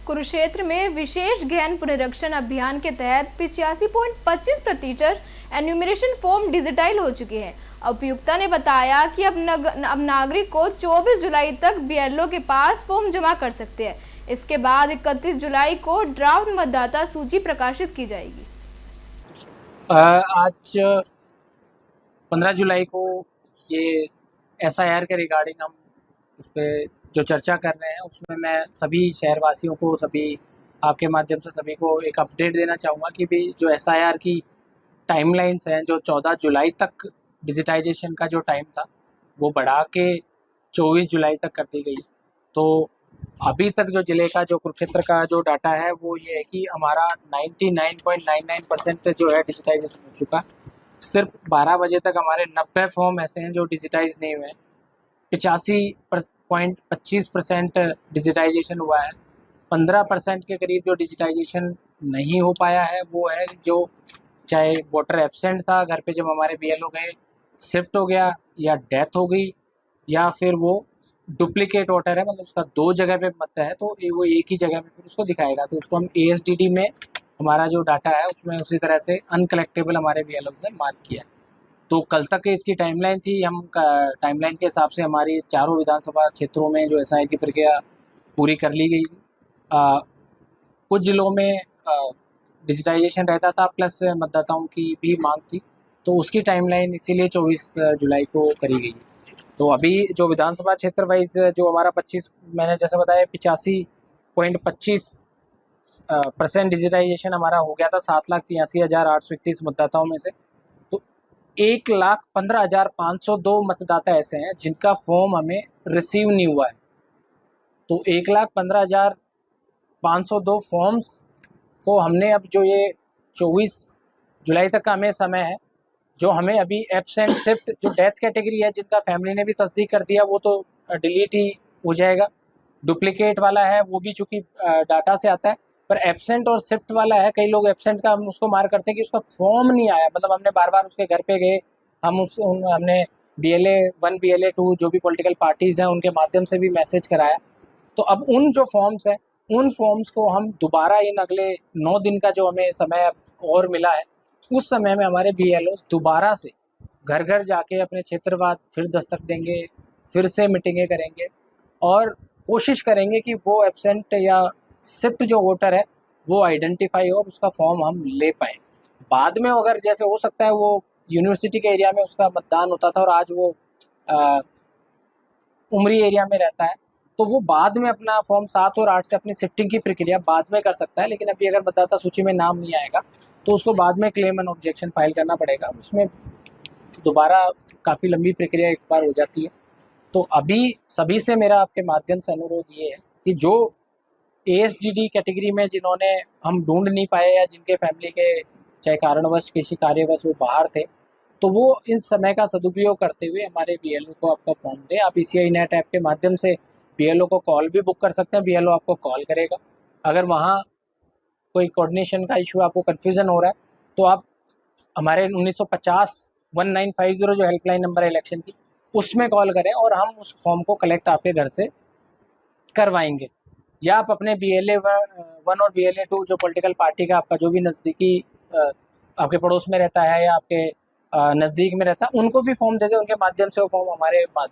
कुरुक्षेत्र में विशेष गहन पुनरीक्षण अभियान के तहत 85.25% एन्यूमरेशन फॉर्म डिजिटाइज हो चुके हैं। उपायुक्ता ने बताया कि अब नागरिक को 24 जुलाई तक बीएलओ के पास फॉर्म जमा कर सकते हैं। इसके बाद 31 जुलाई को ड्राफ्ट मतदाता सूची प्रकाशित की जाएगी। आज 15 जुलाई को ये एसआईआर के रिगार्डिंग हम इस पर जो चर्चा कर रहे हैं उसमें मैं सभी शहरवासियों को, सभी आपके माध्यम से सभी को एक अपडेट देना चाहूँगा कि भी जो एसआईआर की टाइमलाइंस हैं, जो 14 जुलाई तक डिजिटाइजेशन का जो टाइम था वो बढ़ा के 24 जुलाई तक कर दी गई। तो अभी तक जो ज़िले का, जो कुरुक्षेत्र का जो डाटा है वो ये है कि हमारा 99.99% जो है डिजिटाइजेशन हो चुका। सिर्फ 12 बजे तक हमारे 90 फॉर्म ऐसे हैं जो डिजिटाइज नहीं हुए हैं। 85.25% डिजिटाइजेशन हुआ है। 15% के करीब जो डिजिटाइजेशन नहीं हो पाया है वो है जो चाहे वोटर एब्सेंट था, घर पे जब हमारे बीएलओ गए शिफ्ट हो गया, या डेथ हो गई, या फिर वो डुप्लीकेट वोटर है, मतलब उसका 2 जगह पे मत है तो वो एक ही जगह पे फिर उसको दिखाएगा। तो उसको हम एएसडीडी में हमारा जो डाटा है उसमें उसी तरह से अनकलेक्टेबल हमारे बीएलओ ने मार्क किया है। तो कल तक इसकी टाइमलाइन थी। हम टाइमलाइन के हिसाब से हमारी चारों विधानसभा क्षेत्रों में जो एसआईआर की प्रक्रिया पूरी कर ली गई। कुछ जिलों में डिजिटाइजेशन रहता था प्लस मतदाताओं की भी मांग थी, तो उसकी टाइमलाइन इसीलिए 24 जुलाई को करी गई। तो अभी जो विधानसभा क्षेत्र वाइज जो हमारा 25, मैंने जैसे बताया 85.25% डिजिटाइजेशन हमारा हो गया था 7,83,831 मतदाताओं में से। तो 1,15,502 मतदाता ऐसे हैं जिनका फॉर्म हमें रिसीव नहीं हुआ है। तो 1,15,502 फॉर्म्स को हमने अब जो ये 24 जुलाई तक का हमें समय है, जो हमें अभी एब्सेंट शिफ्ट जो डेथ कैटेगरी है जिनका फैमिली ने भी तस्दीक कर दिया वो तो डिलीट ही हो जाएगा। डुप्लीकेट वाला है वो भी चूँकि डाटा से आता है, पर एब्सेंट और शिफ्ट वाला है, कई लोग एब्सेंट का हम उसको मार्क करते हैं कि उसका फॉर्म नहीं आया, मतलब हमने बार बार उसके घर पे गए, हमने BLA 1 BLA 2 जो भी पॉलिटिकल पार्टीज़ हैं उनके माध्यम से भी मैसेज कराया। तो अब उन जो फॉर्म्स हैं उन फॉर्म्स को हम दोबारा इन अगले 9 दिन का जो हमें समय और मिला है उस समय में हमारे BLOs दोबारा से घर घर जाके अपने क्षेत्रवाद फिर दस्तक देंगे, फिर से मीटिंगें करेंगे और कोशिश करेंगे कि वो एब्सेंट या शिफ्ट जो वोटर है वो आइडेंटिफाई हो और उसका फॉर्म हम ले पाएँ। बाद में अगर जैसे हो सकता है वो यूनिवर्सिटी के एरिया में उसका मतदान होता था और आज वो उमरी एरिया में रहता है, तो वो बाद में अपना फॉर्म 7 और 8 से अपनी शिफ्टिंग की प्रक्रिया बाद में कर सकता है। लेकिन अभी अगर मतदाता सूची में नाम नहीं आएगा तो उसको बाद में क्लेम एंड ऑब्जेक्शन फाइल करना पड़ेगा। उसमें दोबारा काफ़ी लंबी प्रक्रिया एक बार हो जाती है। तो अभी सभी से मेरा आपके माध्यम से अनुरोध ये है कि जो ASDD कैटेगरी में जिन्होंने हम ढूंढ नहीं पाए या जिनके फैमिली के चाहे कारणवश किसी कार्यवश वो बाहर थे, तो वो इस समय का सदुपयोग करते हुए हमारे BLO को आपका फॉर्म दें। आप ECI नेट ऐप के माध्यम से BLO को कॉल भी बुक कर सकते हैं, BLO आपको कॉल करेगा। अगर वहाँ कोई कोऑर्डिनेशन का इशू, आपको कन्फ्यूज़न हो रहा है, तो आप हमारे 1950 1950 जो हेल्पलाइन नंबर है इलेक्शन की, उसमें कॉल करें और हम उस फॉर्म को कलेक्ट आपके घर से करवाएंगे। या आप अपने BLA 1 और BLA 2 जो पॉलिटिकल पार्टी का आपका जो भी नज़दीकी आपके पड़ोस में रहता है या आपके नज़दीक में रहता है, उनको भी फॉर्म दे दें, उनके माध्यम से वो फॉर्म हमारे तक